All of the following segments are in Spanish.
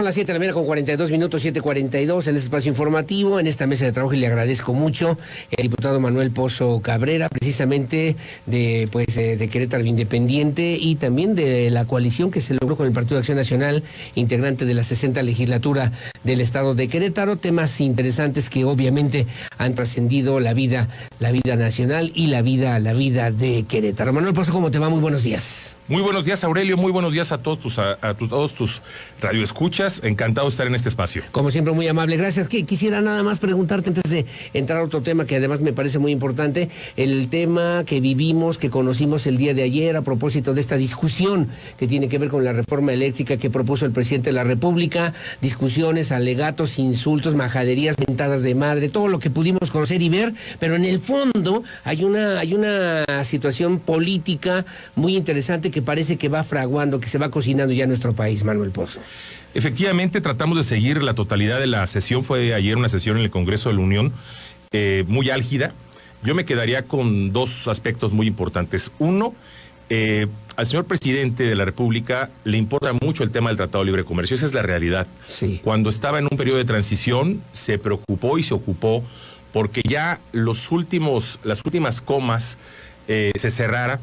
Son las 7 de la mañana con 42 minutos, 7:42 en este espacio informativo, en esta mesa de trabajo, y le agradezco mucho el diputado Manuel Pozo Cabrera, precisamente de Querétaro Independiente, y también de la coalición que se logró con el Partido de Acción Nacional, integrante de la 60 legislatura del estado de Querétaro. Temas interesantes que obviamente han trascendido la vida nacional y la vida de Querétaro. Manuel Pozo, ¿cómo te va? Muy buenos días. Muy buenos días, Aurelio, muy buenos días a todos tus radioescuchas. Encantado de estar en este espacio. Como siempre, muy amable, gracias. Quisiera nada más preguntarte, antes de entrar a otro tema que además me parece muy importante, el tema que vivimos, que conocimos el día de ayer a propósito de esta discusión que tiene que ver con la reforma eléctrica que propuso el presidente de la República, discusiones, alegatos, insultos, majaderías, mentadas de madre, todo lo que pudimos conocer y ver, pero en el fondo hay una situación política muy interesante que parece que va fraguando, que se va cocinando ya en nuestro país, Manuel Pozo. Efectivamente, tratamos de seguir la totalidad de la sesión. Fue ayer una sesión en el Congreso de la Unión, muy álgida. Yo me quedaría con dos aspectos muy importantes. Uno, al señor presidente de la República le importa mucho el tema del Tratado de Libre Comercio. Esa es la realidad. Sí. Cuando estaba en un periodo de transición, se preocupó y se ocupó porque ya las últimas comas se cerrara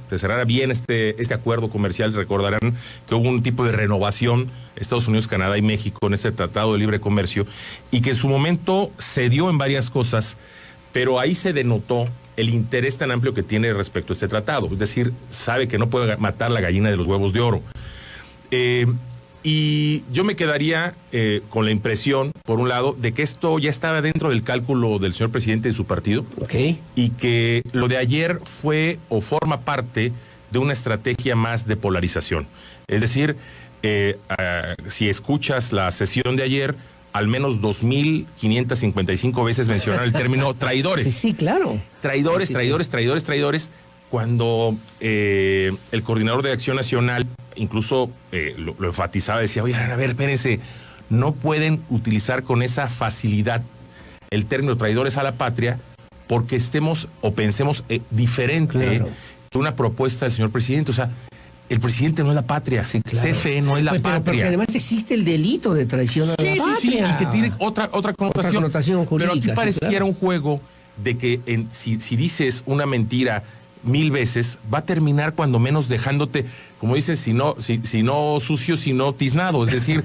bien este acuerdo comercial. Recordarán que hubo un tipo de renovación Estados Unidos, Canadá y México en este Tratado de Libre Comercio, y que en su momento se dio en varias cosas, pero ahí se denotó el interés tan amplio que tiene respecto a este tratado. Es decir, sabe que no puede matar la gallina de los huevos de oro. Y yo me quedaría con la impresión, por un lado, de que esto ya estaba dentro del cálculo del señor presidente de su partido. Okay. Y que lo de ayer fue o forma parte de una estrategia más de polarización. Es decir, si escuchas la sesión de ayer, al menos 2.555 veces mencionaron el término traidores. Sí, claro. Traidores, Sí. traidores, cuando el coordinador de Acción Nacional incluso lo enfatizaba, decía, oye, a ver, espérense, no pueden utilizar con esa facilidad el término traidores a la patria porque estemos o pensemos diferente, claro, que una propuesta del señor presidente. O sea, el presidente no es la patria, sí, claro. CFE no es la patria. Porque además existe el delito de traición a la patria. Sí, y que tiene otra connotación jurídica. Pero aquí pareciera, claro, un juego de que si dices una mentira 1000 veces, va a terminar cuando menos dejándote, como dices, si no sucio, sino tiznado. Es decir,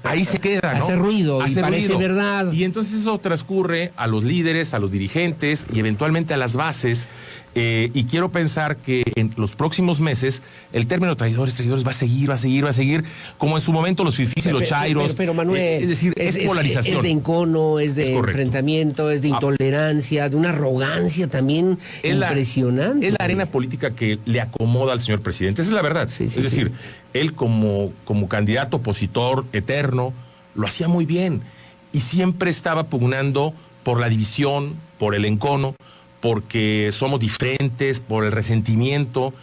ahí se queda, ¿no? Hace ruido y parece verdad. Y entonces eso transcurre a los líderes, a los dirigentes y eventualmente a las bases. Y quiero pensar que en los próximos meses el término traidores va a seguir, como en su momento los fifís y los chairos. Pero Manuel, es decir, es polarización. Es de encono, es de correcto. Enfrentamiento, es de intolerancia, de una arrogancia también impresionante. Es la arena política que le acomoda al señor presidente. Esa es la verdad. Sí, es decir, él como candidato opositor eterno lo hacía muy bien y siempre estaba pugnando por la división, por el encono, porque somos diferentes, por el resentimiento,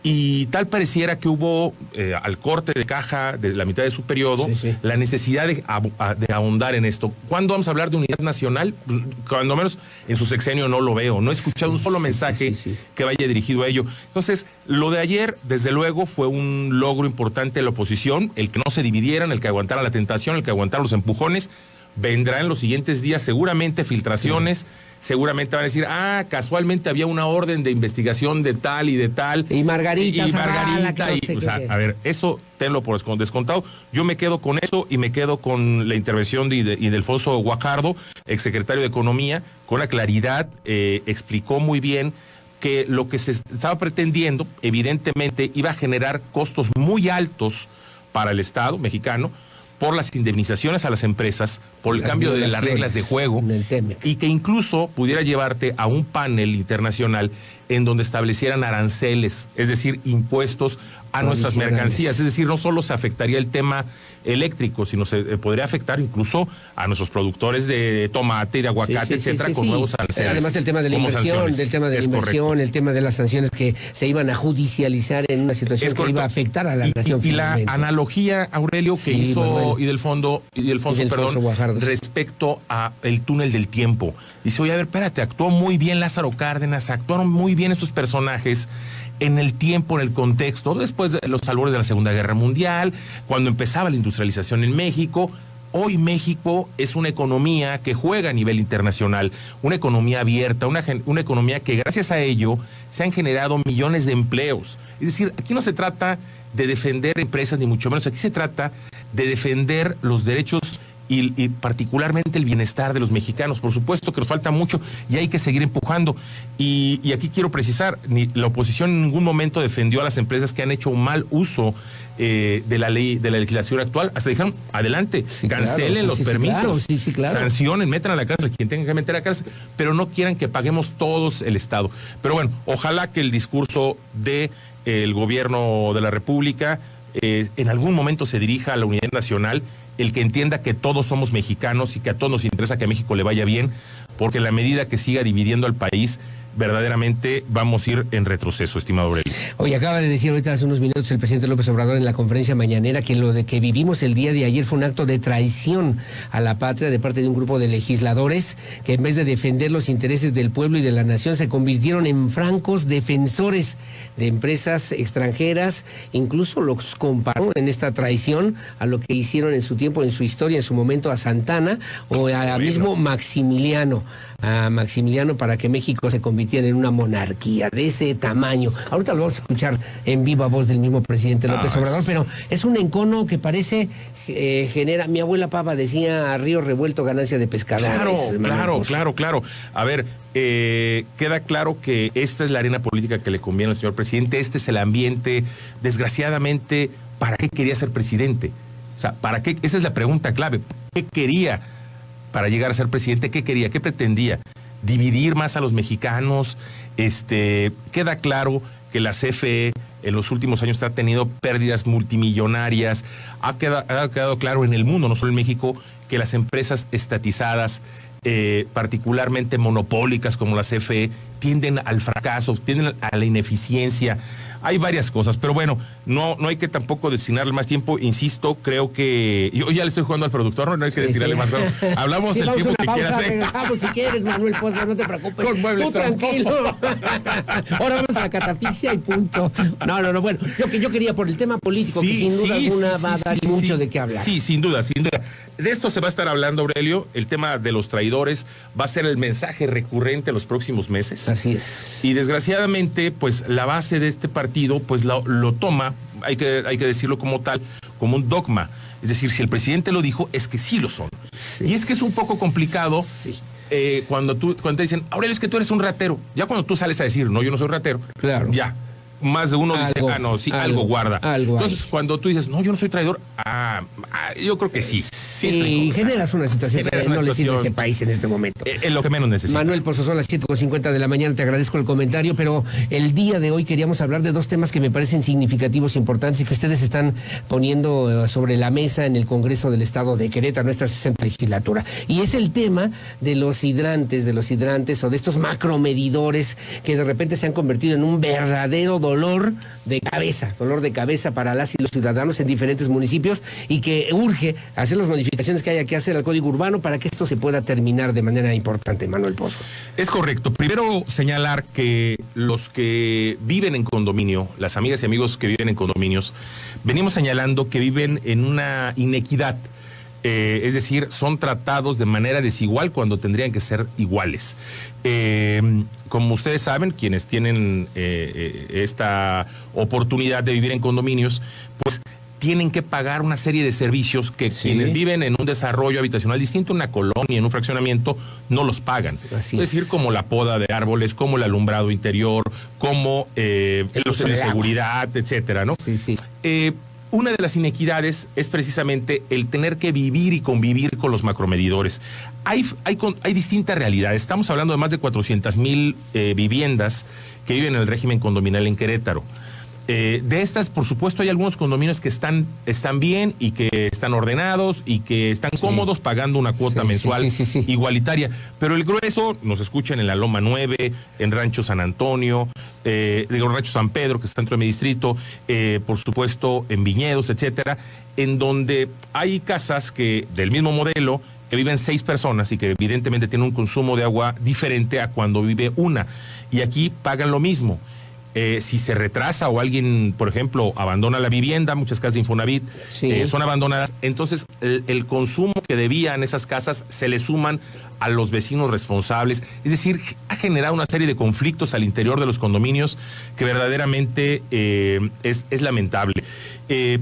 y tal pareciera que hubo, al corte de caja de la mitad de su periodo, la necesidad de ahondar en esto. ¿Cuándo vamos a hablar de unidad nacional? Cuando menos en su sexenio no lo veo, no he escuchado un solo mensaje que vaya dirigido a ello. Entonces, lo de ayer, desde luego, fue un logro importante de la oposición, el que no se dividieran, el que aguantara la tentación, el que aguantara los empujones. Vendrá en los siguientes días seguramente filtraciones, seguramente van a decir, casualmente había una orden de investigación de tal y de tal. Y Margarita. O sea, a ver, eso tenlo por descontado. Yo me quedo con eso y me quedo con la intervención de Ildefonso Guajardo, exsecretario de Economía, con la claridad, explicó muy bien que lo que se estaba pretendiendo, evidentemente, iba a generar costos muy altos para el Estado mexicano, por las indemnizaciones a las empresas, por el cambio de las reglas de juego, y que incluso pudiera llevarte a un panel internacional en donde establecieran aranceles, es decir, impuestos a nuestras mercancías. Es decir, no solo se afectaría el tema eléctrico, sino se podría afectar incluso a nuestros productores de tomate y de aguacate, etcétera, con nuevos aranceles. Además del tema de la inversión, el tema de las sanciones que se iban a judicializar en una situación que iba a afectar a la nación. Y la analogía, Aurelio, que hizo Ildefonso, respecto a el túnel del tiempo. Dice, oye, a ver, espérate, actuó muy bien Lázaro Cárdenas, actuaron muy bien estos personajes en el tiempo, en el contexto, después de los albores de la Segunda Guerra Mundial, cuando empezaba la industrialización en México. Hoy México es una economía que juega a nivel internacional, una economía abierta, una economía que gracias a ello se han generado millones de empleos. Es decir, aquí no se trata de defender empresas, ni mucho menos, aquí se trata de defender los derechos y particularmente el bienestar de los mexicanos. Por supuesto que nos falta mucho y hay que seguir empujando. Y aquí quiero precisar, la oposición en ningún momento defendió a las empresas que han hecho un mal uso de la ley, de la legislación actual. Hasta dijeron, adelante, sí, cancelen claro, los permisos, claro. sancionen, metan a la cárcel quien tenga que meter a la cárcel, pero no quieran que paguemos todos el Estado. Pero bueno, ojalá que el discurso del gobierno de la República en algún momento se dirija a la unidad nacional, el que entienda que todos somos mexicanos y que a todos nos interesa que a México le vaya bien, porque en la medida que siga dividiendo al país, verdaderamente vamos a ir en retroceso, estimado Aurelio. Oye, acaba de decir ahorita hace unos minutos el presidente López Obrador en la conferencia mañanera que lo de que vivimos el día de ayer fue un acto de traición a la patria de parte de un grupo de legisladores que en vez de defender los intereses del pueblo y de la nación se convirtieron en francos defensores de empresas extranjeras. Incluso los comparó en esta traición a lo que hicieron en su tiempo, en su historia, en su momento a Santana o a mismo Maximiliano. A Maximiliano para que México se convirtiera en una monarquía de ese tamaño. Ahorita lo vamos a escuchar en viva voz del mismo presidente López Obrador, pero es un encono que parece genera. Mi abuela Pava decía: a río revuelto ganancia de pescadores. Claro. A ver, queda claro que esta es la arena política que le conviene al señor presidente. Este es el ambiente. Desgraciadamente, ¿para qué quería ser presidente? O sea, ¿para qué? Esa es la pregunta clave. ¿Qué quería para llegar a ser presidente? ¿Qué quería? ¿Qué pretendía? ¿Dividir más a los mexicanos? Queda claro que la CFE en los últimos años ha tenido pérdidas multimillonarias. Ha quedado claro en el mundo, no solo en México, que las empresas estatizadas, particularmente monopólicas como la CFE, tienden al fracaso, tienden a la ineficiencia. Hay varias cosas, pero bueno, no hay que tampoco destinarle más tiempo. Insisto, creo que yo ya le estoy jugando al productor, no hay que destinarle más tiempo. Hablamos del tiempo que quieras. Regresamos si quieres, Manuel Poza, no te preocupes. Con muebles tú tranquilo. Ahora vamos a la catafixia y punto. No, bueno, yo quería por el tema político, que sin duda alguna va a dar mucho de qué hablar. Sí, sin duda. De esto se va a estar hablando, Aurelio. El tema de los traidores va a ser el mensaje recurrente en los próximos meses. Así es. Y desgraciadamente, pues la base de este partido, pues lo toma, hay que decirlo como tal, como un dogma. Es decir, si el presidente lo dijo, es que sí lo son. Sí. Y es que es un poco complicado cuando te dicen, Aurelio, es que tú eres un ratero. Ya cuando tú sales a decir, no, yo no soy ratero, claro, ya más de uno dice, algo guarda. Entonces, cuando tú dices, no, yo no soy traidor, yo creo que sí. Sí, generas una situación que no le sirve a este país en este momento. Es lo que menos necesita. Manuel Pozo, son las 7:50 de la mañana, te agradezco el comentario, pero el día de hoy queríamos hablar de dos temas que me parecen significativos, importantes y que ustedes están poniendo sobre la mesa en el Congreso del Estado de Querétaro, nuestra 60ª legislatura. Y es el tema de los hidrantes o de estos macromedidores que de repente se han convertido en un verdadero dolor de cabeza para las y los ciudadanos en diferentes municipios, y que urge hacer las modificaciones que haya que hacer al Código Urbano para que esto se pueda terminar de manera importante. Manuel Pozo. Es correcto. Primero señalar que los que viven en condominio, las amigas y amigos que viven en condominios, venimos señalando que viven en una inequidad. Es decir, son tratados de manera desigual cuando tendrían que ser iguales. Como ustedes saben, quienes tienen esta oportunidad de vivir en condominios, pues tienen que pagar una serie de servicios que quienes viven en un desarrollo habitacional distinto, en una colonia, en un fraccionamiento, no los pagan. Es decir, como la poda de árboles, como el alumbrado interior, como los de seguridad, etcétera, ¿no? Sí. Una de las inequidades es precisamente el tener que vivir y convivir con los macromedidores. Hay distintas realidades. Estamos hablando de más de 400,000 viviendas que viven en el régimen condominal en Querétaro. De estas, por supuesto, hay algunos condominios que están bien y que están ordenados y que están cómodos pagando una cuota mensual igualitaria. Pero el grueso nos escuchan en la Loma 9, en Rancho San Antonio, Rancho San Pedro, que está dentro de mi distrito, por supuesto, en Viñedos, etcétera, en donde hay casas que del mismo modelo, que viven 6 personas y que evidentemente tienen un consumo de agua diferente a cuando vive una. Y aquí pagan lo mismo. Si se retrasa o alguien, por ejemplo, abandona la vivienda, muchas casas de Infonavit son abandonadas, entonces el consumo que debían esas casas se le suman a los vecinos responsables. Es decir, ha generado una serie de conflictos al interior de los condominios que verdaderamente es lamentable.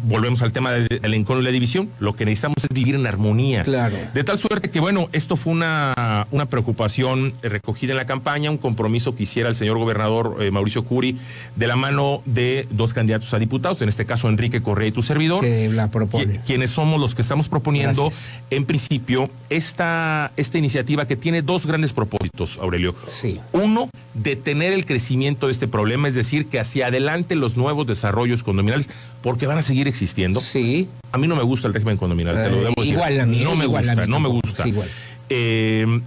Volvemos al tema del encono y la división. Lo que necesitamos es vivir en armonía. Claro. De tal suerte que, bueno, esto fue una preocupación recogida en la campaña, un compromiso que hiciera el señor gobernador Mauricio Curi, de la mano de dos candidatos a diputados, en este caso Enrique Correa y tu servidor, que la propone. Quienes somos los que estamos proponiendo, Gracias. en principio, esta iniciativa que tiene dos grandes propósitos, Aurelio. Sí. Uno, detener el crecimiento de este problema, es decir, que hacia adelante los nuevos desarrollos condominales, porque van a seguir existiendo. Sí. A mí no me gusta el régimen condominal, te lo debo decir. Igual a mí. No me gusta, no me gusta. Sí, igual.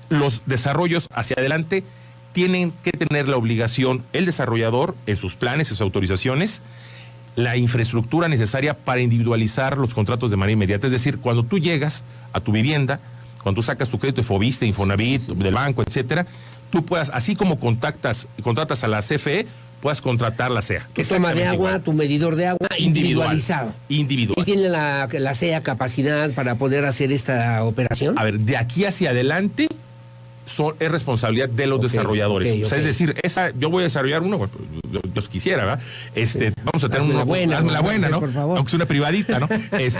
Los desarrollos hacia adelante tienen que tener la obligación, el desarrollador, en sus planes, en sus autorizaciones, la infraestructura necesaria para individualizar los contratos de manera inmediata. Es decir, cuando tú llegas a tu vivienda, cuando tú sacas tu crédito de Fobiste, Infonavit, del banco, etcétera, tú puedas, así como contratas a la CFE, puedas contratar la SEA. Tu toma de agua, igual. tu medidor de agua individualizado. Individual. ¿Y tiene la SEA capacidad para poder hacer esta operación? A ver, de aquí hacia adelante es responsabilidad de los desarrolladores. O sea, es decir, yo voy a desarrollar uno, bueno, yo quisiera, ¿verdad? Vamos a tener Hazme una la buena, hazme la buena, ¿no? Por favor. Aunque sea una privadita, ¿no?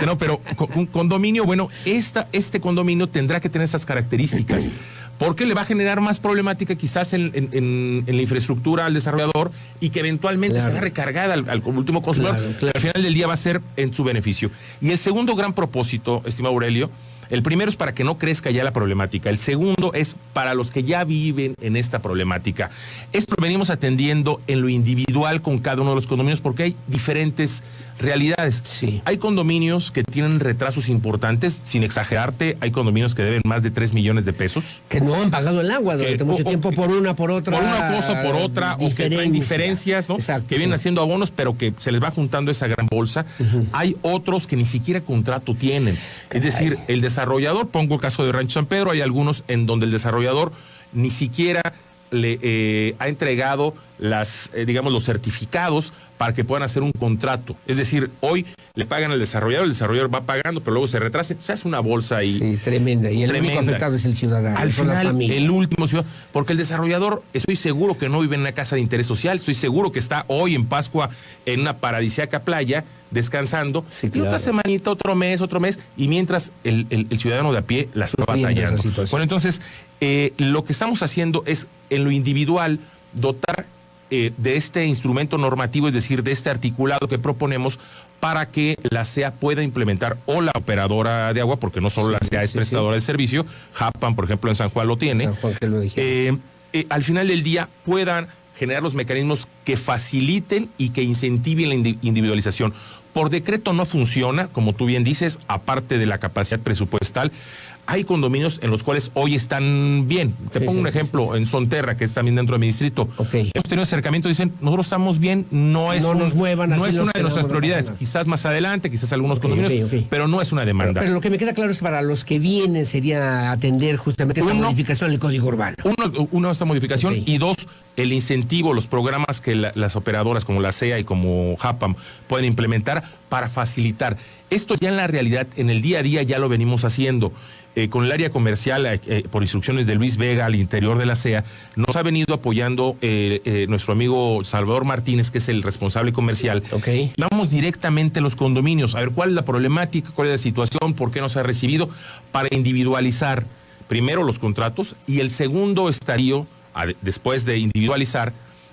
No, pero un condominio, bueno, este condominio tendrá que tener esas características, porque le va a generar más problemática quizás en la infraestructura al desarrollador y que eventualmente se va recargada al último consumidor. Claro. Al final del día va a ser en su beneficio. Y el segundo gran propósito, estimado Aurelio, el primero es para que no crezca ya la problemática. El segundo es para los que ya viven en esta problemática. Esto lo venimos atendiendo en lo individual con cada uno de los condominios porque hay diferentes realidades. Sí. Hay condominios que tienen retrasos importantes, sin exagerarte, hay condominios que deben más de 3 millones de pesos. Que no han pagado el agua durante mucho tiempo por una, por otra. Por una cosa, por otra, o que traen diferencias, ¿no? Exacto, que vienen haciendo abonos, pero que se les va juntando esa gran bolsa. Hay otros que ni siquiera contrato tienen. Es decir, el desarrollador, pongo el caso de Rancho San Pedro, hay algunos en donde el desarrollador ni siquiera le ha entregado los certificados para que puedan hacer un contrato. Es decir, hoy le pagan al desarrollador, el desarrollador va pagando, pero luego se retrasa, se hace una bolsa ahí. Sí, tremenda. Y el único afectado es el ciudadano. Al son las final, familias. el último ciudadano, porque el desarrollador, estoy seguro que no vive en una casa de interés social, estoy seguro que está hoy en Pascua en una paradisíaca playa, descansando, Sí, y claro. otra semanita, otro mes, y mientras el ciudadano de a pie la está Sufriendo esa batallando. situación. Bueno, entonces, lo que estamos haciendo es, en lo individual, dotar de este instrumento normativo, es decir, de este articulado que proponemos para que la SEA pueda implementar, o la operadora de agua, porque no solo la SEA es prestadora de servicio, Japan, por ejemplo, en San Juan lo tiene, San Juan, que lo dijeron. al final del día puedan generar los mecanismos que faciliten y que incentiven la individualización. Por decreto no funciona, como tú bien dices, aparte de la capacidad presupuestal. Hay condominios en los cuales hoy están bien. Te pongo un ejemplo, en Sonterra, que es también dentro de mi distrito. Okay. Hemos tenido acercamiento, dicen, nosotros estamos bien, no nos muevan, no así es los una de nuestras quedamos, prioridades. no. Quizás más adelante, quizás algunos condominios, ok. pero no es una demanda. Pero lo que me queda claro es que para los que vienen sería atender justamente esta modificación del Código Urbano. Uno, esta modificación, Ok. y dos, el incentivo, los programas que las operadoras como la SEA y como Japam pueden implementar para facilitar. Esto ya en la realidad, en el día a día ya lo venimos haciendo. Con el área comercial, por instrucciones de Luis Vega al interior de la SEA, nos ha venido apoyando nuestro amigo Salvador Martínez, que es el responsable comercial. Okay. Vamos directamente a los condominios, a ver cuál es la problemática, cuál es la situación, por qué no se ha recibido, para individualizar primero los contratos, y el segundo estadio, después de individualizar,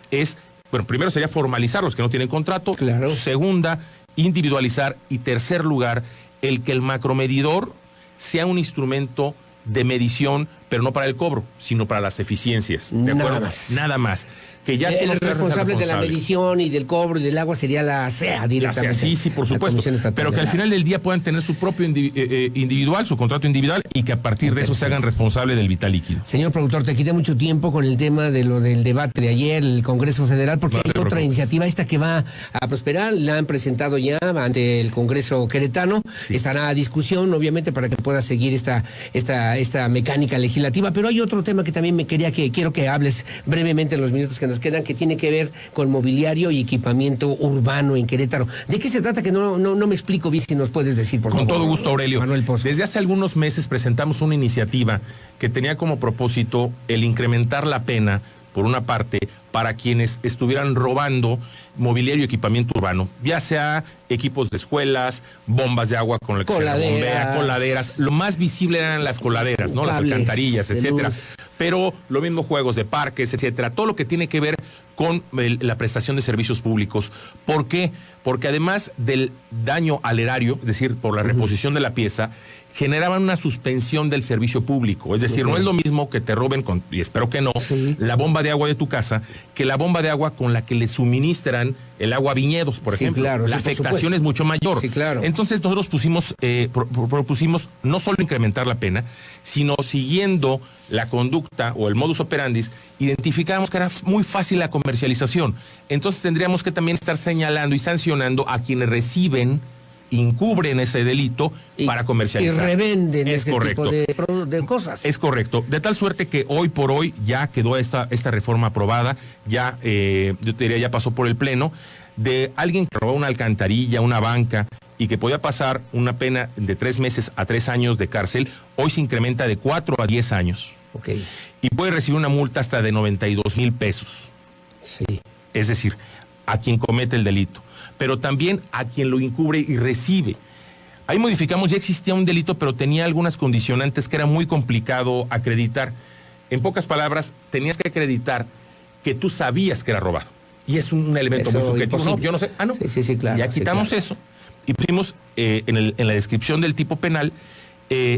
es, bueno, primero sería formalizar los que no tienen contrato, Claro. segunda, individualizar, y tercer lugar, el que el macromedidor sea un instrumento de medición, pero no para el cobro, sino para las eficiencias. ¿De acuerdo? Nada más. Nada más. Que ya El tú no seas el responsable de la responsable. medición y del cobro y del agua sería la SEA directamente. Sí, por La supuesto. Comisión Estatal Pero que del al Agua. final del día puedan tener su propio individual, su contrato individual, y que a partir de eso se hagan responsable del vital líquido. Señor productor, te quité mucho tiempo con el tema de lo del debate de ayer, el Congreso Federal, porque No te hay otra preocupes. iniciativa esta que va a prosperar, la han presentado ya ante el Congreso queretano, Sí. estará a discusión, obviamente, para que pueda seguir esta mecánica legislativa legislativa, pero hay otro tema que también quiero que hables brevemente en los minutos que nos quedan, que tiene que ver con mobiliario y equipamiento urbano en Querétaro. ¿De qué se trata? Que no me explico bien, si nos puedes decir, por favor. Con todo gusto, Aurelio. Manuel Pozo. Desde hace algunos meses presentamos una iniciativa que tenía como propósito el incrementar la pena, por una parte, para quienes estuvieran robando mobiliario y equipamiento urbano, ya sea equipos de escuelas, bombas de agua con las que se bombea, coladeras. Lo más visible eran las coladeras, ¿no? Las alcantarillas, etcétera. Pero lo mismo, juegos de parques, etcétera. Todo lo que tiene que ver con la prestación de servicios públicos. ¿Por qué? Porque además del daño al erario, es decir, por la reposición de la pieza, generaban una suspensión del servicio público. Es decir, no es lo mismo que te roben, y espero que no, la bomba de agua de tu casa, que la bomba de agua con la que le suministran el agua a viñedos, por ejemplo. Claro, la afectación es mucho mayor. Sí, claro. Entonces nosotros propusimos no solo incrementar la pena, sino siguiendo la conducta o el modus operandi, identificamos que era muy fácil la comercialización. Entonces tendríamos que también estar señalando y sancionando a quienes encubren ese delito para comercializar. Y revenden ese tipo de cosas. Es correcto. De tal suerte que hoy por hoy ya quedó esta reforma aprobada, ya, yo te diría, ya pasó por el Pleno, de alguien que robó una alcantarilla, una banca, y que podía pasar una pena de 3 meses a 3 años de cárcel, hoy se incrementa de 4 a 10 años. Okay. Y puede recibir una multa hasta de 92,000 pesos. Sí. Es decir, a quien comete el delito, pero también a quien lo encubre y recibe. Ahí modificamos, ya existía un delito, pero tenía algunas condicionantes que era muy complicado acreditar. En pocas palabras, tenías que acreditar que tú sabías que era robado. Y es un elemento muy subjetivo. No, yo no sé. No. Sí, claro. Ya quitamos eso y pusimos en la descripción del tipo penal,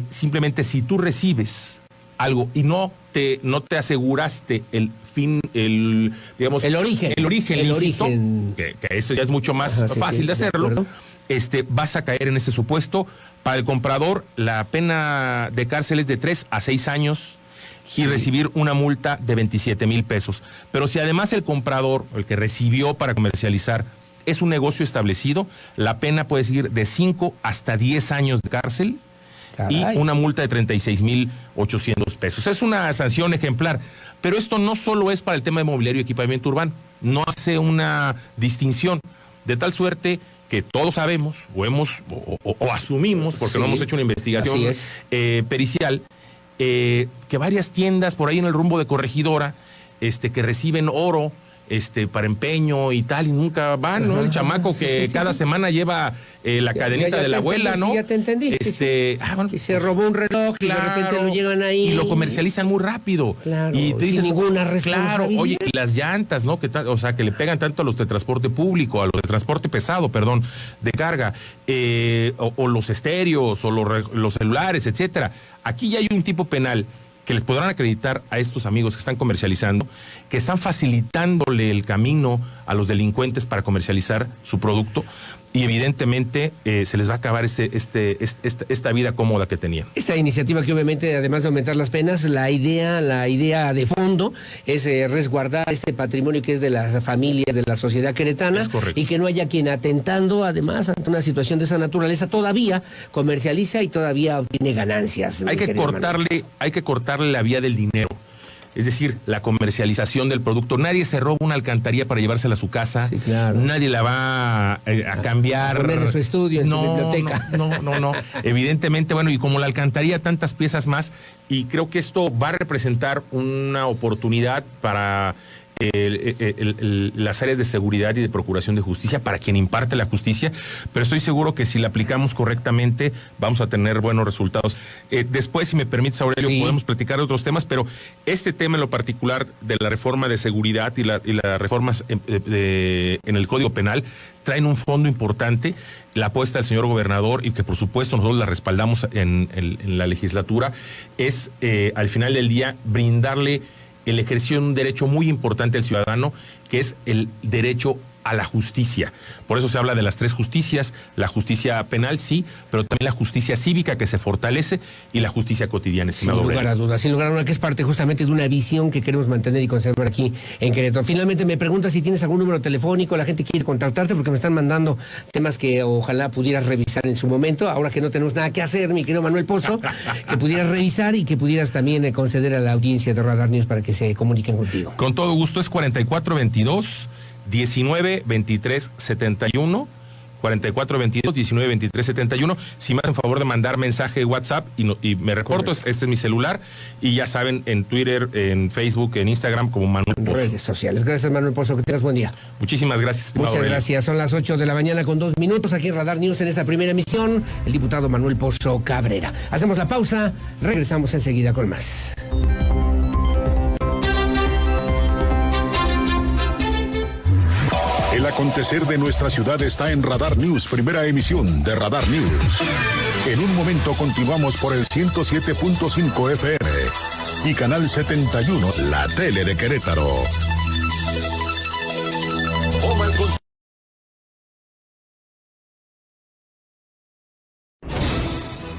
simplemente si tú recibes algo y no te aseguraste el origen lícito, que eso ya es mucho más fácil de hacerlo, vas a caer en este supuesto. Para el comprador, la pena de cárcel es de 3 a 6 años y recibir una multa de 27,000 pesos. Pero si además el comprador, el que recibió para comercializar, es un negocio establecido, la pena puede seguir de 5 hasta 10 años de cárcel. Caray. Y una multa de 36,800 pesos. Es una sanción ejemplar. Pero esto no solo es para el tema de mobiliario y equipamiento urbano. No hace una distinción. De tal suerte que todos sabemos, o asumimos, porque no hemos hecho una investigación pericial, que varias tiendas por ahí en el rumbo de Corregidora, que reciben oro, para empeño y tal, y nunca van, ¿no? El chamaco que cada semana lleva la cadenita de la abuela, ¿no? Sí, ya te entendí. Bueno, y se robó un reloj, y de repente lo llevan ahí. Y lo comercializan muy rápido. Claro, y te dices, sin ninguna responsabilidad. Claro, oye, y las llantas, ¿no? Que le pegan tanto a los de transporte público, a los de transporte pesado, perdón, de carga, o los estéreos, o los celulares, etcétera. Aquí ya hay un tipo penal que les podrán acreditar a estos amigos que están comercializando, que están facilitándole el camino a los delincuentes para comercializar su producto, y evidentemente se les va a acabar esta vida cómoda que tenían. Esta iniciativa que obviamente, además de aumentar las penas, la idea de fondo es resguardar este patrimonio que es de las familias, de la sociedad queretana, y que no haya quien, atentando además ante una situación de esa naturaleza, todavía comercializa y todavía obtiene ganancias. Hay que cortarle la vía del dinero. Es decir, la comercialización del producto. Nadie se roba una alcantarilla para llevársela a su casa. Sí, claro. Nadie la va a cambiar. A poner en su estudio, en su biblioteca. No. Evidentemente, bueno, y como la alcantarilla, tantas piezas más. Y creo que esto va a representar una oportunidad para las áreas de seguridad y de procuración de justicia, para quien imparte la justicia, pero estoy seguro que si la aplicamos correctamente vamos a tener buenos resultados. Después, si me permites, Aurelio, podemos platicar de otros temas, pero este tema en lo particular de la reforma de seguridad y las reformas en el Código Penal traen un fondo importante. La apuesta del señor gobernador, y que por supuesto nosotros la respaldamos en la legislatura, es al final del día brindarle el ejercicio de un derecho muy importante al ciudadano, que es el derecho a la justicia. Por eso se habla de las tres justicias, la justicia penal sí, pero también la justicia cívica que se fortalece y la justicia cotidiana, estimado Sin lugar a Aurelio. dudas, sin lugar a dudas, que es parte justamente de una visión que queremos mantener y conservar aquí en Querétaro. Finalmente me pregunta si tienes algún número telefónico, la gente quiere contactarte porque me están mandando temas que ojalá pudieras revisar en su momento, ahora que no tenemos nada que hacer, mi querido Manuel Pozo, que pudieras revisar y que pudieras también conceder a la audiencia de Radar News para que se comuniquen contigo. Con todo gusto, es 4422-192371. 4422-192371. Si me hacen favor de mandar mensaje de WhatsApp y me reporto, Correcto. este es mi celular. Y ya saben, en Twitter, en Facebook, en Instagram, como Manuel Pozo. Redes sociales. Gracias, Manuel Pozo, que tengas buen día. Muchísimas gracias, estimado Muchas Aurelio. gracias. Son las 8 de la mañana con 2 minutos aquí en Radar News en esta primera emisión. El diputado Manuel Pozo Cabrera. Hacemos la pausa, regresamos enseguida con más. El acontecer de nuestra ciudad está en Radar News, primera emisión de Radar News. En un momento continuamos por el 107.5 FM y Canal 71, la tele de Querétaro.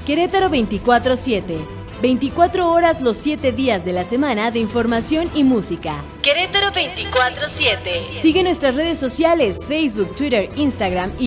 Querétaro 24/7. 24 horas los 7 días de la semana de información y música. Querétaro 24/7. Sigue nuestras redes sociales, Facebook, Twitter, Instagram y